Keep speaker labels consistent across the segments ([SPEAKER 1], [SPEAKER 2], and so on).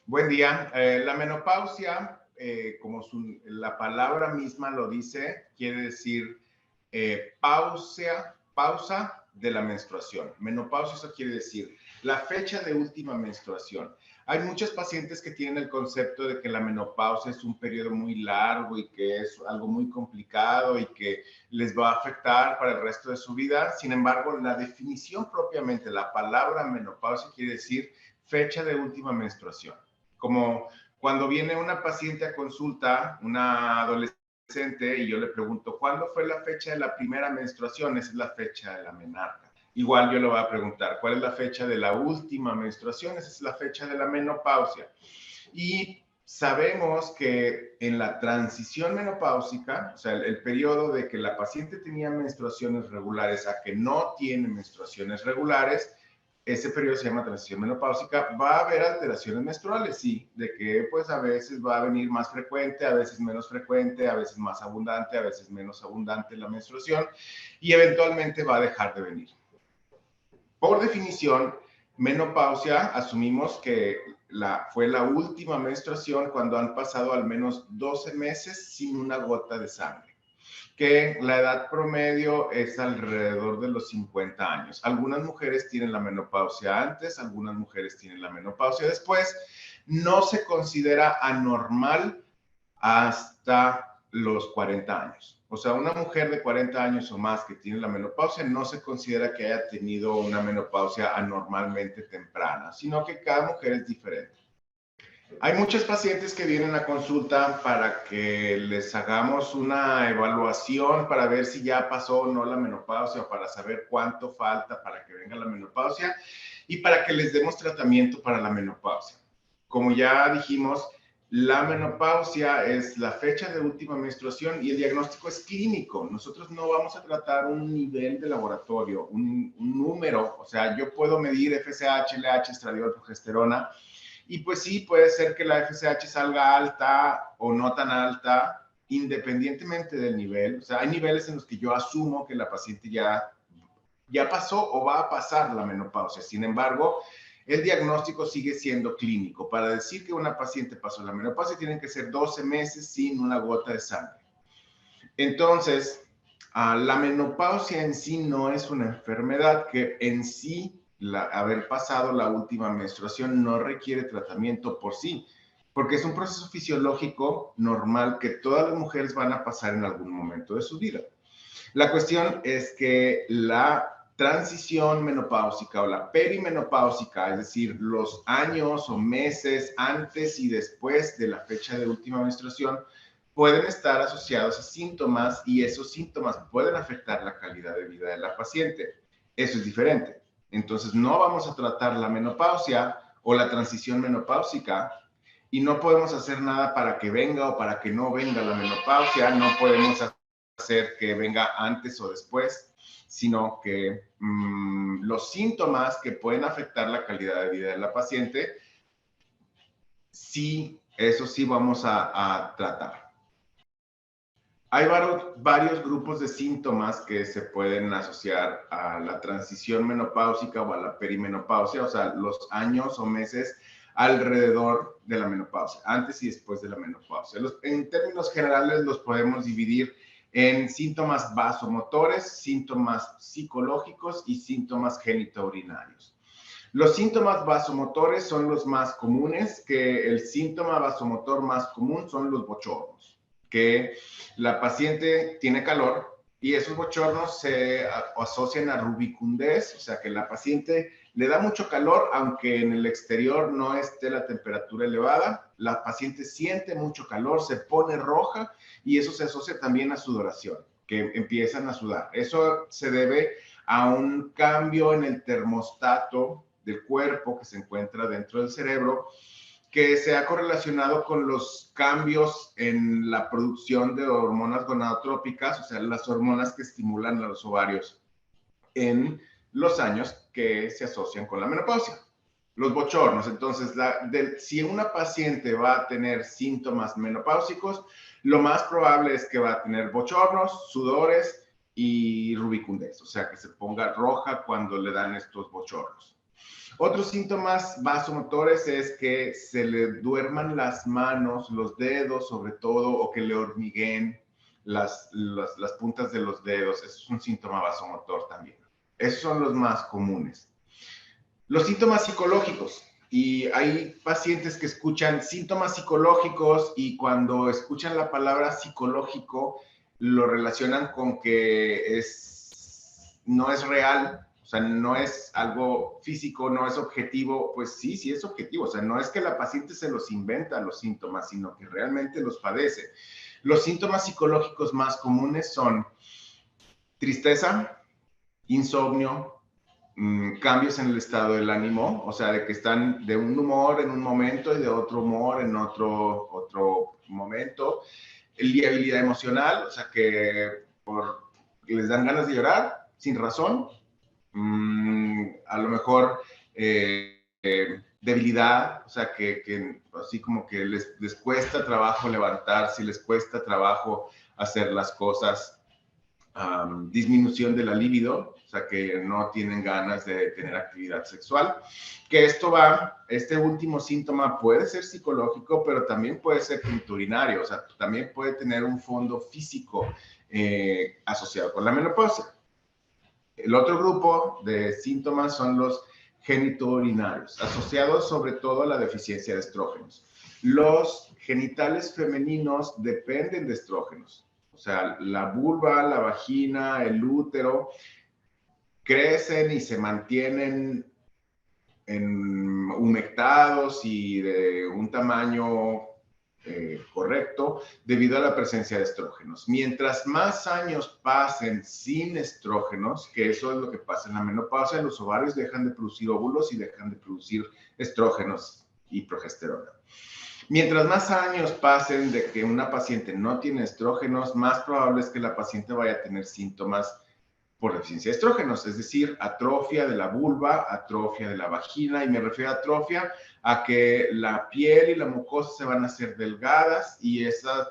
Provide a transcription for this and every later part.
[SPEAKER 1] Buen día. La menopausia, la palabra misma lo dice, quiere decir pausa de la menstruación. Menopausia, eso quiere decir la fecha de última menstruación. Hay muchos pacientes que tienen el concepto de que la menopausia es un periodo muy largo y que es algo muy complicado y que les va a afectar para el resto de su vida. Sin embargo, la definición propiamente, la palabra menopausia quiere decir fecha de última menstruación. Como cuando viene una paciente a consulta, una adolescente, y yo le pregunto, ¿cuándo fue la fecha de la primera menstruación? Esa es la fecha de la menarca. Igual yo le voy a preguntar, ¿cuál es la fecha de la última menstruación? Esa es la fecha de la menopausia. Y sabemos que en la transición menopáusica, o sea, el periodo de que la paciente tenía menstruaciones regulares a que no tiene menstruaciones regulares, ese periodo se llama transición menopáusica. Va a haber alteraciones menstruales, sí, de que pues a veces va a venir más frecuente, a veces menos frecuente, a veces más abundante, a veces menos abundante la menstruación y eventualmente va a dejar de venir. Por definición, menopausia, asumimos que fue la última menstruación cuando han pasado al menos 12 meses sin una gota de sangre, que la edad promedio es alrededor de los 50 años. Algunas mujeres tienen la menopausia antes, algunas mujeres tienen la menopausia después. No se considera anormal hasta los 40 años. O sea, una mujer de 40 años o más que tiene la menopausia no se considera que haya tenido una menopausia anormalmente temprana, sino que cada mujer es diferente. Hay muchos pacientes que vienen a consulta para que les hagamos una evaluación para ver si ya pasó o no la menopausia o para saber cuánto falta para que venga la menopausia y para que les demos tratamiento para la menopausia. Como ya dijimos, la menopausia es la fecha de última menstruación y el diagnóstico es clínico. Nosotros no vamos a tratar un nivel de laboratorio, un número. O sea, yo puedo medir FSH, LH, estradiol, progesterona, y pues sí, puede ser que la FSH salga alta o no tan alta, independientemente del nivel. O sea, hay niveles en los que yo asumo que la paciente ya pasó o va a pasar la menopausia. Sin embargo, el diagnóstico sigue siendo clínico. Para decir que una paciente pasó la menopausia, tienen que ser 12 meses sin una gota de sangre. Entonces, la menopausia en sí no es una enfermedad que en sí haber pasado la última menstruación no requiere tratamiento por sí, porque es un proceso fisiológico normal que todas las mujeres van a pasar en algún momento de su vida. La cuestión es que la transición menopáusica o la perimenopáusica, es decir, los años o meses antes y después de la fecha de última menstruación, pueden estar asociados a síntomas y esos síntomas pueden afectar la calidad de vida de la paciente. Eso es diferente. Entonces, no vamos a tratar la menopausia o la transición menopáusica y no podemos hacer nada para que venga o para que no venga la menopausia. No podemos hacer que venga antes o después, sino que los síntomas que pueden afectar la calidad de vida de la paciente, sí, eso sí vamos a tratar. Hay varios grupos de síntomas que se pueden asociar a la transición menopáusica o a la perimenopausia, o sea, los años o meses alrededor de la menopausia, antes y después de la menopausia. En términos generales los podemos dividir en síntomas vasomotores, síntomas psicológicos y síntomas genitourinarios. Los síntomas vasomotores son los más comunes, que el síntoma vasomotor más común son los bochornos, que la paciente tiene calor y esos bochornos se asocian a rubicundez, o sea que la paciente le da mucho calor, aunque en el exterior no esté la temperatura elevada, la paciente siente mucho calor, se pone roja y eso se asocia también a sudoración, que empiezan a sudar. Eso se debe a un cambio en el termostato del cuerpo que se encuentra dentro del cerebro, que se ha correlacionado con los cambios en la producción de hormonas gonadotrópicas, o sea, las hormonas que estimulan a los ovarios en los años que se asocian con la menopausia. Los bochornos, entonces, si una paciente va a tener síntomas menopáusicos, lo más probable es que va a tener bochornos, sudores y rubicundez, o sea, que se ponga roja cuando le dan estos bochornos. Otros síntomas vasomotores es que se le duerman las manos, los dedos sobre todo, o que le hormigueen las puntas de los dedos. Eso es un síntoma vasomotor también. Esos son los más comunes. Los síntomas psicológicos. Y hay pacientes que escuchan síntomas psicológicos y cuando escuchan la palabra psicológico lo relacionan con que no es real, o sea, no es algo físico, no es objetivo. Pues sí, sí es objetivo. O sea, no es que la paciente se los inventa los síntomas, sino que realmente los padece. Los síntomas psicológicos más comunes son tristeza, insomnio, cambios en el estado del ánimo, o sea, de que están de un humor en un momento y de otro humor en otro momento. Liabilidad emocional, o sea, que les dan ganas de llorar sin razón. A lo mejor debilidad, o sea, que así como que les cuesta trabajo levantarse, les cuesta trabajo hacer las cosas. Disminución de la libido, o sea, que no tienen ganas de tener actividad sexual. Que este último síntoma puede ser psicológico, pero también puede ser genitourinario, o sea, también puede tener un fondo físico asociado con la menopausia. El otro grupo de síntomas son los genitourinarios, asociados sobre todo a la deficiencia de estrógenos. Los genitales femeninos dependen de estrógenos. O sea, la vulva, la vagina, el útero crecen y se mantienen humectados y de un tamaño correcto debido a la presencia de estrógenos. Mientras más años pasen sin estrógenos, que eso es lo que pasa en la menopausia, los ovarios dejan de producir óvulos y dejan de producir estrógenos y progesterona. Mientras más años pasen de que una paciente no tiene estrógenos, más probable es que la paciente vaya a tener síntomas por deficiencia de estrógenos, es decir, atrofia de la vulva, atrofia de la vagina, y me refiero a atrofia a que la piel y la mucosa se van a hacer delgadas y esa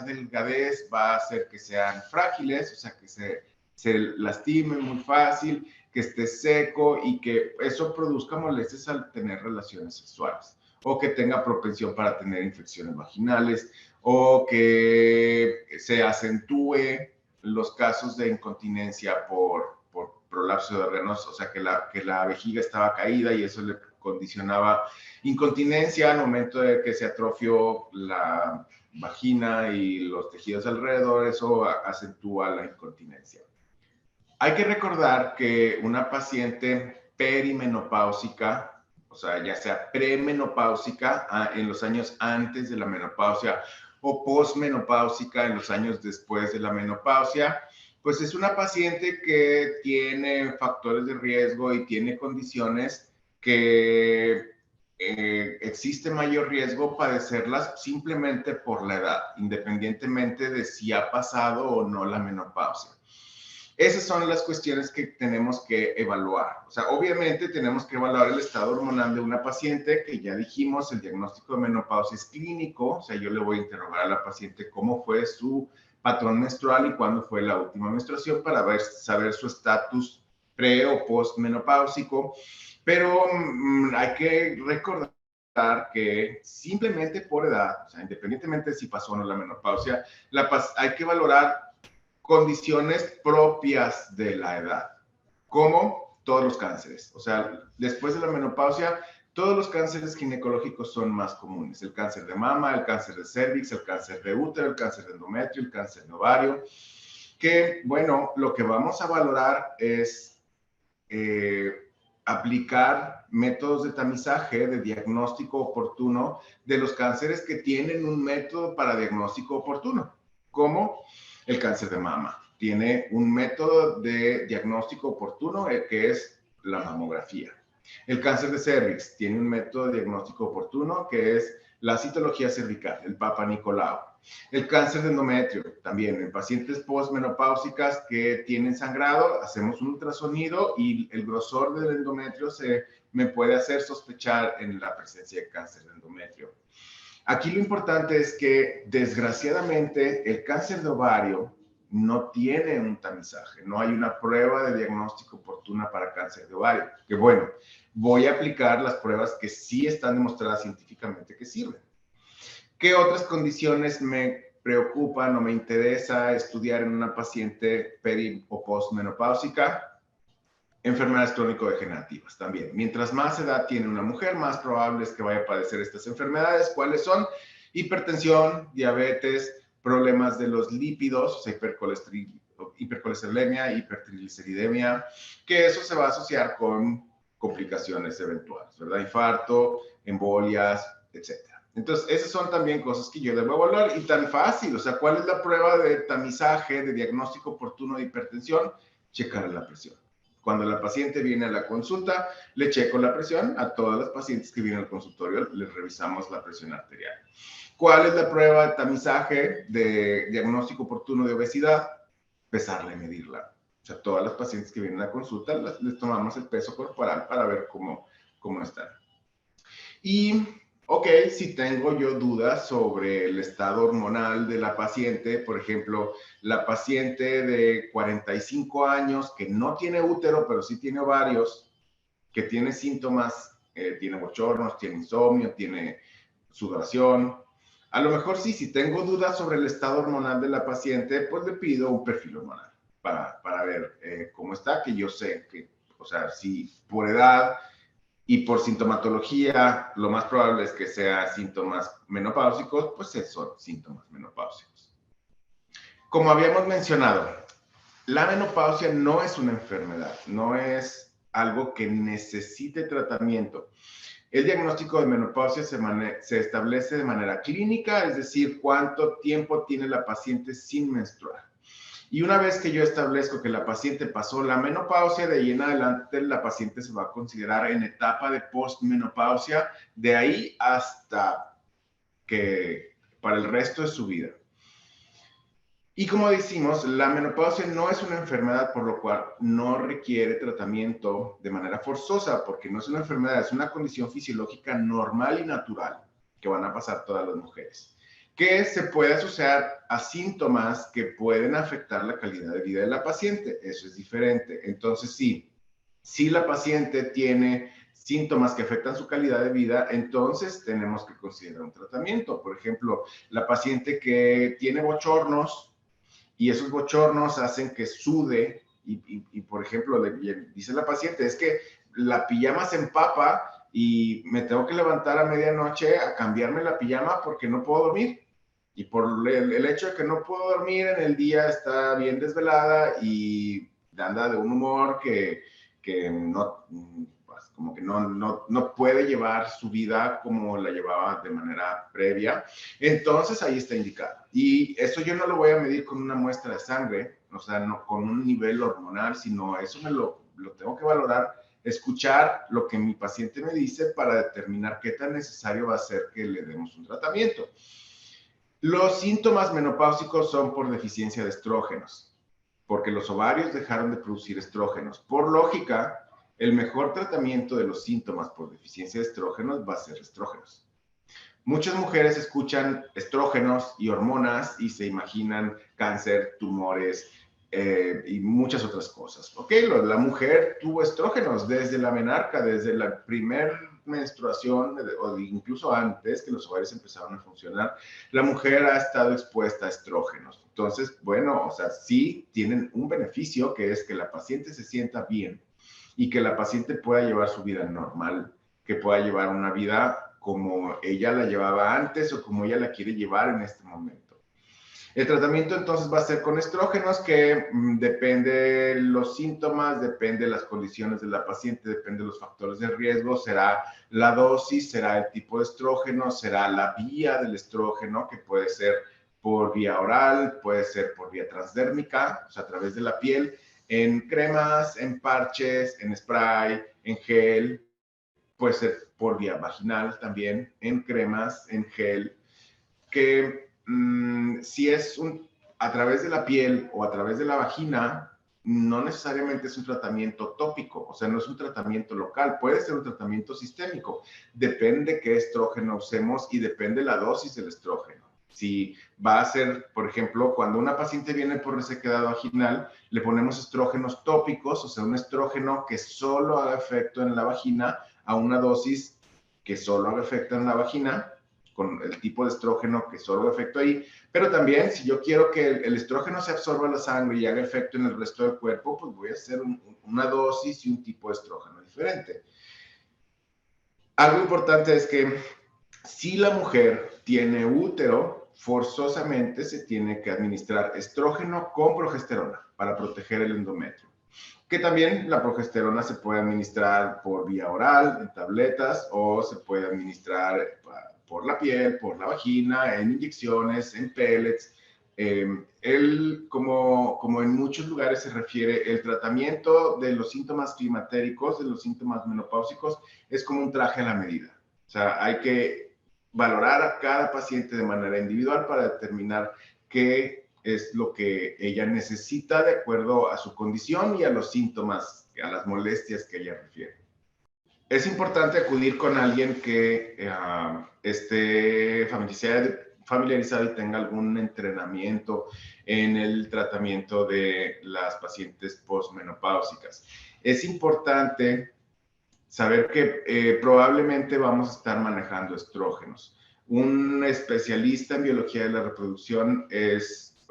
[SPEAKER 1] delgadez va a hacer que sean frágiles, o sea, que se lastimen muy fácil, que esté seco y que eso produzca molestias al tener relaciones sexuales, o que tenga propensión para tener infecciones vaginales, o que se acentúe los casos de incontinencia por prolapso de órganos, o sea, que la vejiga estaba caída y eso le condicionaba incontinencia al momento de que se atrofió la vagina y los tejidos alrededor, eso acentúa la incontinencia. Hay que recordar que una paciente perimenopáusica, o sea, ya sea premenopáusica en los años antes de la menopausia o posmenopáusica en los años después de la menopausia, pues es una paciente que tiene factores de riesgo y tiene condiciones que existe mayor riesgo padecerlas simplemente por la edad, independientemente de si ha pasado o no la menopausia. Esas son las cuestiones que tenemos que evaluar. O sea, obviamente tenemos que evaluar el estado hormonal de una paciente, que ya dijimos, el diagnóstico de menopausia es clínico. O sea, yo le voy a interrogar a la paciente cómo fue su patrón menstrual y cuándo fue la última menstruación para saber su estatus pre o postmenopáusico. Pero hay que recordar que simplemente por edad, o sea, independientemente de si pasó o no la menopausia, hay que valorar condiciones propias de la edad, como todos los cánceres. O sea, después de la menopausia, todos los cánceres ginecológicos son más comunes. El cáncer de mama, el cáncer de cervix, el cáncer de útero, el cáncer de endometrio, el cáncer de ovario. Que, bueno, lo que vamos a valorar es aplicar métodos de tamizaje, de diagnóstico oportuno de los cánceres que tienen un método para diagnóstico oportuno, como el cáncer de mama. Tiene un método de diagnóstico oportuno que es la mamografía. El cáncer de cervix tiene un método de diagnóstico oportuno que es la citología cervical, el Papa Nicolau. El cáncer de endometrio también en pacientes postmenopáusicas que tienen sangrado, hacemos un ultrasonido y el grosor del endometrio me puede hacer sospechar en la presencia de cáncer de endometrio. Aquí lo importante es que, desgraciadamente, el cáncer de ovario no tiene un tamizaje, no hay una prueba de diagnóstico oportuna para cáncer de ovario. Que bueno, voy a aplicar las pruebas que sí están demostradas científicamente que sirven. ¿Qué otras condiciones me preocupan o me interesa estudiar en una paciente peri o postmenopáusica? Enfermedades crónico-degenerativas también. Mientras más edad tiene una mujer, más probable es que vaya a padecer estas enfermedades. ¿Cuáles son? Hipertensión, diabetes, problemas de los lípidos, o sea, hipercolesterolemia, hipertrigliceridemia, que eso se va a asociar con complicaciones eventuales, ¿verdad? Infarto, embolias, etcétera. Entonces, esas son también cosas que yo debo evaluar y tan fácil. O sea, ¿cuál es la prueba de tamizaje, de diagnóstico oportuno de hipertensión? Checar la presión. Cuando la paciente viene a la consulta, le checo la presión. A todas las pacientes que vienen al consultorio les revisamos la presión arterial. ¿Cuál es la prueba de tamizaje de diagnóstico oportuno de obesidad? Pesarla y medirla. O sea, todas las pacientes que vienen a la consulta les tomamos el peso corporal para ver cómo están. Y, ok, si tengo yo dudas sobre el estado hormonal de la paciente, por ejemplo, la paciente de 45 años que no tiene útero, pero sí tiene ovarios, que tiene síntomas, tiene bochornos, tiene insomnio, tiene sudoración. A lo mejor sí, si tengo dudas sobre el estado hormonal de la paciente, pues le pido un perfil hormonal para ver cómo está, que yo sé que, o sea, si por edad y por sintomatología, lo más probable es que sea síntomas menopáusicos, pues son síntomas menopáusicos. Como habíamos mencionado, la menopausia no es una enfermedad, no es algo que necesite tratamiento. El diagnóstico de menopausia se establece de manera clínica, es decir, cuánto tiempo tiene la paciente sin menstruar. Y una vez que yo establezco que la paciente pasó la menopausia, de ahí en adelante la paciente se va a considerar en etapa de postmenopausia, de ahí hasta que para el resto de su vida. Y como decimos, la menopausia no es una enfermedad, por lo cual no requiere tratamiento de manera forzosa, porque no es una enfermedad, es una condición fisiológica normal y natural que van a pasar todas las mujeres, que se puede asociar a síntomas que pueden afectar la calidad de vida de la paciente. Eso es diferente. Entonces, sí, si la paciente tiene síntomas que afectan su calidad de vida, entonces tenemos que considerar un tratamiento. Por ejemplo, la paciente que tiene bochornos y esos bochornos hacen que sude y por ejemplo, dice la paciente, es que la pijama se empapa y me tengo que levantar a medianoche a cambiarme la pijama porque no puedo dormir. Y por el hecho de que no puedo dormir en el día, está bien desvelada y anda de un humor que no, pues, como que no puede llevar su vida como la llevaba de manera previa. Entonces ahí está indicado. Y eso yo no lo voy a medir con una muestra de sangre, o sea, no con un nivel hormonal, sino eso lo tengo que valorar, escuchar lo que mi paciente me dice para determinar qué tan necesario va a ser que le demos un tratamiento. Los síntomas menopáusicos son por deficiencia de estrógenos, porque los ovarios dejaron de producir estrógenos. Por lógica, el mejor tratamiento de los síntomas por deficiencia de estrógenos va a ser estrógenos. Muchas mujeres escuchan estrógenos y hormonas y se imaginan cáncer, tumores y muchas otras cosas. Ok, la mujer tuvo estrógenos desde la menarca, desde la primer menstruación o incluso antes que los ovarios empezaron a funcionar, la mujer ha estado expuesta a estrógenos. Entonces, bueno, o sea, sí tienen un beneficio que es que la paciente se sienta bien y que la paciente pueda llevar su vida normal, que pueda llevar una vida como ella la llevaba antes o como ella la quiere llevar en este momento. El tratamiento entonces va a ser con estrógenos que depende de los síntomas, depende de las condiciones de la paciente, depende de los factores de riesgo, será la dosis, será el tipo de estrógeno, será la vía del estrógeno, que puede ser por vía oral, puede ser por vía transdérmica, o sea, a través de la piel, en cremas, en parches, en spray, en gel, puede ser por vía vaginal también, en cremas, en gel, que si es a través de la piel o a través de la vagina, no necesariamente es un tratamiento tópico, o sea, no es un tratamiento local, puede ser un tratamiento sistémico, depende qué estrógeno usemos y depende la dosis del estrógeno. Si va a ser, por ejemplo, cuando una paciente viene por resequedad vaginal, le ponemos estrógenos tópicos, o sea, un estrógeno que solo haga efecto en la vagina a una dosis que solo haga efecto en la vagina, con el tipo de estrógeno que solo haga efecto ahí. Pero también, si yo quiero que el estrógeno se absorba a la sangre y haga efecto en el resto del cuerpo, pues voy a hacer una dosis y un tipo de estrógeno diferente. Algo importante es que si la mujer tiene útero, forzosamente se tiene que administrar estrógeno con progesterona para proteger el endometrio. Que también la progesterona se puede administrar por vía oral, en tabletas, o se puede administrar por la piel, por la vagina, en inyecciones, en pellets. Como en muchos lugares se refiere, el tratamiento de los síntomas climatéricos, de los síntomas menopáusicos, es como un traje a la medida. O sea, hay que valorar a cada paciente de manera individual para determinar qué es lo que ella necesita de acuerdo a su condición y a los síntomas, a las molestias que ella refiere. Es importante acudir con alguien que esté familiarizado y tenga algún entrenamiento en el tratamiento de las pacientes posmenopáusicas. Es importante saber que probablemente vamos a estar manejando estrógenos. Un especialista en biología de la reproducción es,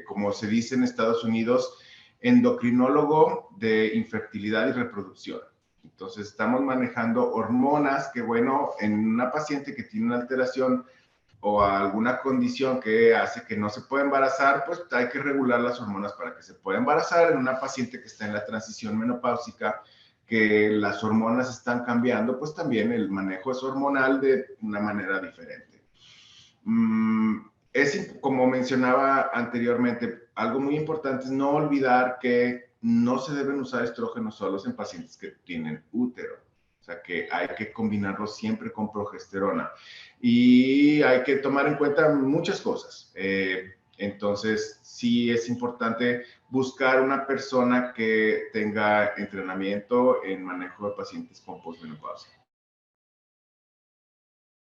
[SPEAKER 1] como se dice en Estados Unidos, endocrinólogo de infertilidad y reproducción. Entonces, estamos manejando hormonas que, bueno, en una paciente que tiene una alteración o alguna condición que hace que no se pueda embarazar, pues hay que regular las hormonas para que se pueda embarazar. En una paciente que está en la transición menopáusica, que las hormonas están cambiando, pues también el manejo es hormonal de una manera diferente. Como mencionaba anteriormente, algo muy importante es no olvidar que no se deben usar estrógenos solos en pacientes que tienen útero. O sea, que hay que combinarlo siempre con progesterona. Y hay que tomar en cuenta muchas cosas. Entonces, sí es importante buscar una persona que tenga entrenamiento en manejo de pacientes con posmenopausia.